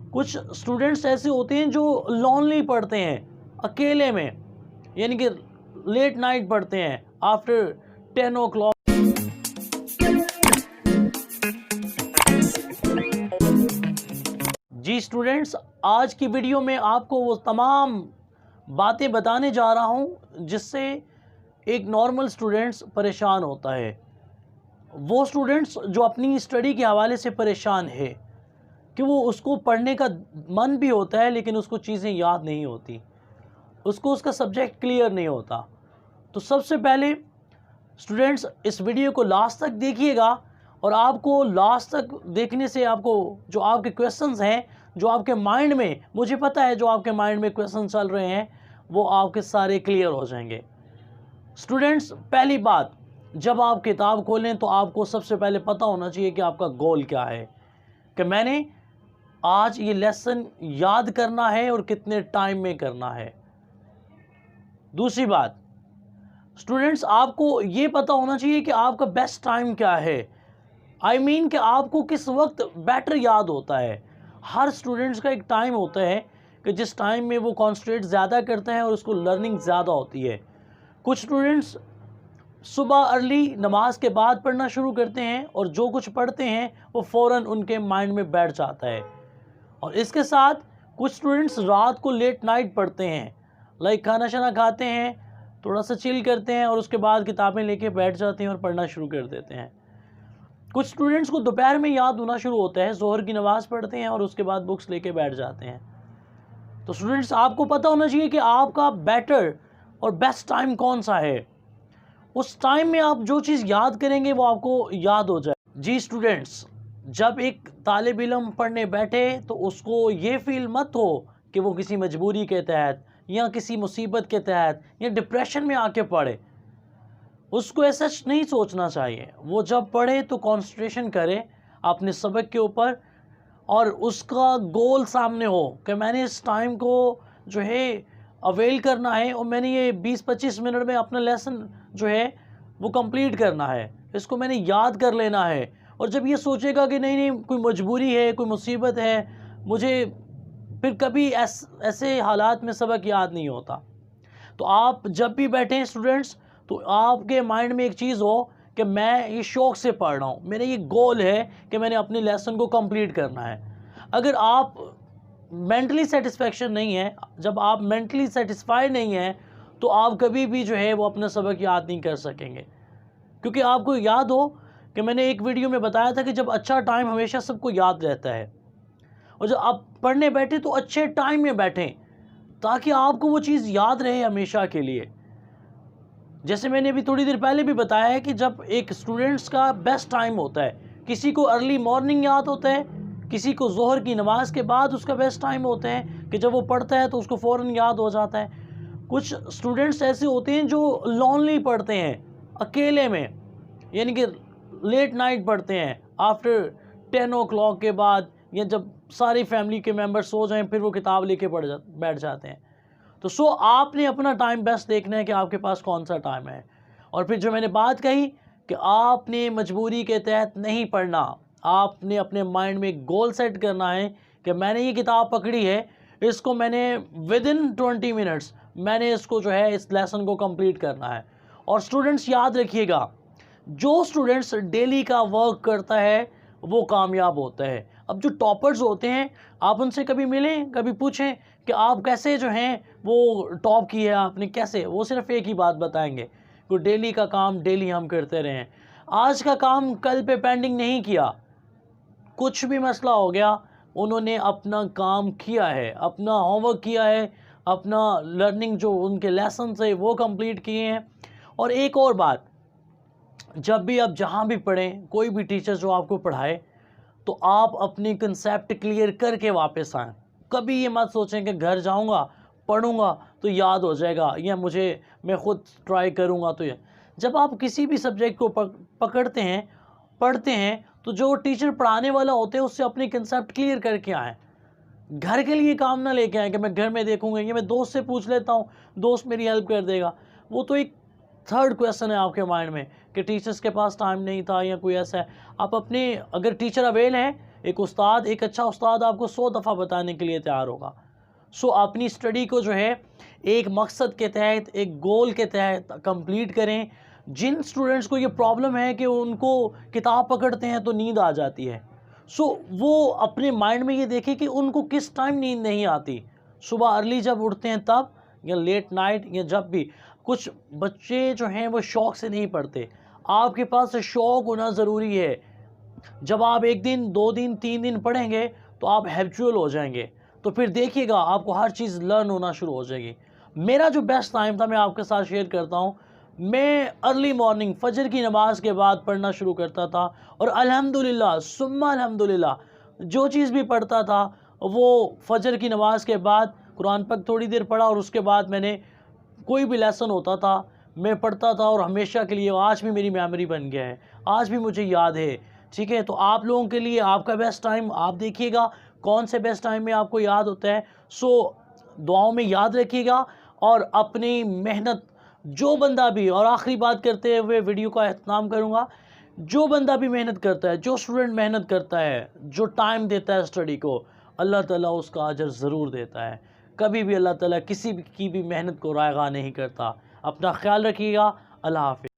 कुछ स्टूडेंट्स ऐसे होते हैं जो लॉनली पढ़ते हैं, अकेले में, यानी कि लेट नाइट पढ़ते हैं आफ्टर 10 o'clock। जी स्टूडेंट्स, आज की वीडियो में आपको वो तमाम बातें बताने जा रहा हूँ जिससे एक नॉर्मल स्टूडेंट्स परेशान होता है। वो स्टूडेंट्स जो अपनी स्टडी के हवाले से परेशान है कि वो उसको पढ़ने का मन भी होता है लेकिन उसको चीज़ें याद नहीं होती, उसको उसका सब्जेक्ट क्लियर नहीं होता। तो सबसे पहले स्टूडेंट्स इस वीडियो को लास्ट तक देखिएगा और आपको लास्ट तक देखने से आपको जो आपके क्वेश्चंस हैं, जो आपके माइंड में, मुझे पता है जो आपके माइंड में क्वेश्चन चल रहे हैं वो आपके सारे क्लियर हो जाएंगे। स्टूडेंट्स, पहली बात, जब आप किताब खोलें तो आपको सबसे पहले पता होना चाहिए कि आपका गोल क्या है, कि मैंने आज ये लेसन याद करना है और कितने टाइम में करना है। दूसरी बात स्टूडेंट्स, आपको ये पता होना चाहिए कि आपका बेस्ट टाइम क्या है। आई मीन कि आपको किस वक्त बेटर याद होता है। हर स्टूडेंट्स का एक टाइम होता है कि जिस टाइम में वो कॉन्सेंट्रेट ज़्यादा करते हैं और उसको लर्निंग ज़्यादा होती है। कुछ स्टूडेंट्स सुबह अर्ली नमाज के बाद पढ़ना शुरू करते हैं और जो कुछ पढ़ते हैं वो फ़ौरन उनके माइंड में बैठ जाता है। और इसके साथ कुछ स्टूडेंट्स रात को लेट नाइट पढ़ते हैं, लाइक खाना शाना खाते हैं, थोड़ा सा चिल करते हैं और उसके बाद किताबें लेके बैठ जाते हैं और पढ़ना शुरू कर देते हैं। कुछ स्टूडेंट्स को दोपहर में याद होना शुरू होता है, ज़ोहर की नमाज़ पढ़ते हैं और उसके बाद बुक्स लेके बैठ जाते हैं। तो स्टूडेंट्स, आपको पता होना चाहिए कि आपका बेटर और बेस्ट टाइम कौन सा है। उस टाइम में आप जो चीज़ याद करेंगे वो आपको याद हो जाए। जी स्टूडेंट्स, जब एक तालिब इल्म पढ़ने बैठे तो उसको ये फील मत हो कि वो किसी मजबूरी के तहत या किसी मुसीबत के तहत या डिप्रेशन में आके पढ़े। उसको ऐसा नहीं सोचना चाहिए। वो जब पढ़े तो कंसंट्रेशन करे अपने सबक के ऊपर और उसका गोल सामने हो कि मैंने इस टाइम को जो है अवेल करना है और मैंने ये 20-25 मिनट में अपना लेसन जो है वो कंप्लीट करना है, इसको मैंने याद कर लेना है। और जब ये सोचेगा कि नहीं कोई मजबूरी है, कोई मुसीबत है, मुझे फिर कभी ऐसे हालात में सबक याद नहीं होता। तो आप जब भी बैठें स्टूडेंट्स तो आपके माइंड में एक चीज़ हो कि मैं ये शौक़ से पढ़ रहा हूँ, मेरा ये गोल है कि मैंने अपने लेसन को कंप्लीट करना है। अगर आप मेंटली सेटिस्फेक्शन नहीं है, जब आप मेंटली सेटिस्फाई नहीं हैं तो आप कभी भी जो है वो अपना सबक याद नहीं कर सकेंगे। क्योंकि आपको याद हो कि मैंने एक वीडियो में बताया था कि जब अच्छा टाइम हमेशा सबको याद रहता है, और जब आप पढ़ने बैठे तो अच्छे टाइम में बैठें ताकि आपको वो चीज़ याद रहे हमेशा के लिए। जैसे मैंने अभी थोड़ी देर पहले भी बताया है कि जब एक स्टूडेंट्स का बेस्ट टाइम होता है, किसी को अर्ली मॉर्निंग याद होता है, किसी को ज़ोहर की नमाज के बाद उसका बेस्ट टाइम होता है कि जब वो पढ़ता है तो उसको फ़ौरन याद हो जाता है। कुछ स्टूडेंट्स ऐसे होते हैं जो लॉनली पढ़ते हैं, अकेले में, यानी कि लेट नाइट पढ़ते हैं आफ्टर 10 o'clock के बाद, या जब सारी फैमिली के मेम्बर्स सो जाएं फिर वो किताब लेके बैठ जाते हैं। तो आपने अपना टाइम बेस्ट देखना है कि आपके पास कौन सा टाइम है। और फिर जो मैंने बात कही कि आपने मजबूरी के तहत नहीं पढ़ना, आपने अपने माइंड में गोल सेट करना है कि मैंने ये किताब पकड़ी है, इसको मैंने विदिन 20 मिनट्स मैंने इसको जो है इस लेसन को कंप्लीट करना है। और स्टूडेंट्स याद रखिएगा, जो स्टूडेंट्स डेली का वर्क करता है वो कामयाब होता है। अब जो टॉपर्स होते हैं, आप उनसे कभी मिलें, कभी पूछें कि आप कैसे जो हैं वो टॉप किया है आपने कैसे, वो सिर्फ एक ही बात बताएंगे कि डेली का काम डेली हम करते रहें, आज का काम कल पे पेंडिंग नहीं किया। कुछ भी मसला हो गया, उन्होंने अपना काम किया है, अपना होमवर्क किया है, अपना लर्निंग जो उनके लेसन है वो कंप्लीट किए हैं। और एक और बात, जब भी आप जहाँ भी पढ़ें, कोई भी टीचर जो आपको पढ़ाए तो आप अपनी कंसेप्ट क्लियर करके वापस आएँ। कभी ये मत सोचें कि घर जाऊँगा पढ़ूँगा तो याद हो जाएगा या मैं ख़ुद ट्राई करूँगा तो ये। जब आप किसी भी सब्जेक्ट को पकड़ते हैं, पढ़ते हैं, तो जो टीचर पढ़ाने वाला होते हैं उससे अपनी कंसेप्ट क्लियर करके आएँ। घर के लिए काम ना लेके आएँ कि मैं घर में देखूँगा, ये मैं दोस्त से पूछ लेता हूँ, दोस्त मेरी हेल्प कर देगा। वो तो एक थर्ड क्वेश्चन है आपके माइंड में कि टीचर्स के पास टाइम नहीं था या कोई ऐसा है। आप अपने, अगर टीचर अवेल है, एक उस्ताद, एक अच्छा उस्ताद आपको 100 दफ़ा बताने के लिए तैयार होगा। सो अपनी स्टडी को जो है एक मकसद के तहत, एक गोल के तहत कंप्लीट करें। जिन स्टूडेंट्स को ये प्रॉब्लम है कि उनको किताब पकड़ते हैं तो नींद आ जाती है, सो वो अपने माइंड में ये देखें कि उनको किस टाइम नींद नहीं आती, सुबह अर्ली जब उठते हैं तब, या लेट नाइट, या जब भी। कुछ बच्चे जो हैं वो शौक़ से नहीं पढ़ते, आपके पास शौक़ होना ज़रूरी है। जब आप 1 दिन, 2 दिन, 3 दिन पढ़ेंगे तो आप हैबिचुअल हो जाएंगे, तो फिर देखिएगा आपको हर चीज़ लर्न होना शुरू हो जाएगी। मेरा जो बेस्ट टाइम था मैं आपके साथ शेयर करता हूँ। मैं अर्ली मॉर्निंग फजर की नमाज़ के बाद पढ़ना शुरू करता था, और अल्हम्दुलिल्लाह सुम्मा अल्हम्दुलिल्लाह जो चीज़ भी पढ़ता था वो फजर की नमाज़ के बाद कुरान पाक थोड़ी देर पढ़ा, और उसके बाद मैंने कोई भी लेसन होता था मैं पढ़ता था, और हमेशा के लिए आज भी मेरी मेमोरी बन गया है, आज भी मुझे याद है। ठीक है, तो आप लोगों के लिए आपका बेस्ट टाइम आप देखिएगा कौन से बेस्ट टाइम में आपको याद होता है। सो दुआओं में याद रखिएगा, और अपनी मेहनत, जो बंदा भी, और आखिरी बात करते हुए वीडियो का एहतमाम करूँगा, जो बंदा भी मेहनत करता है, जो स्टूडेंट मेहनत करता है, जो टाइम देता है स्टडी को, अल्लाह ताला उसका अजर ज़रूर देता है। कभी भी अल्लाह ताला किसी की भी मेहनत को रायगा नहीं करता। अपना ख्याल रखिएगा। अल्लाह हाफ़िज़।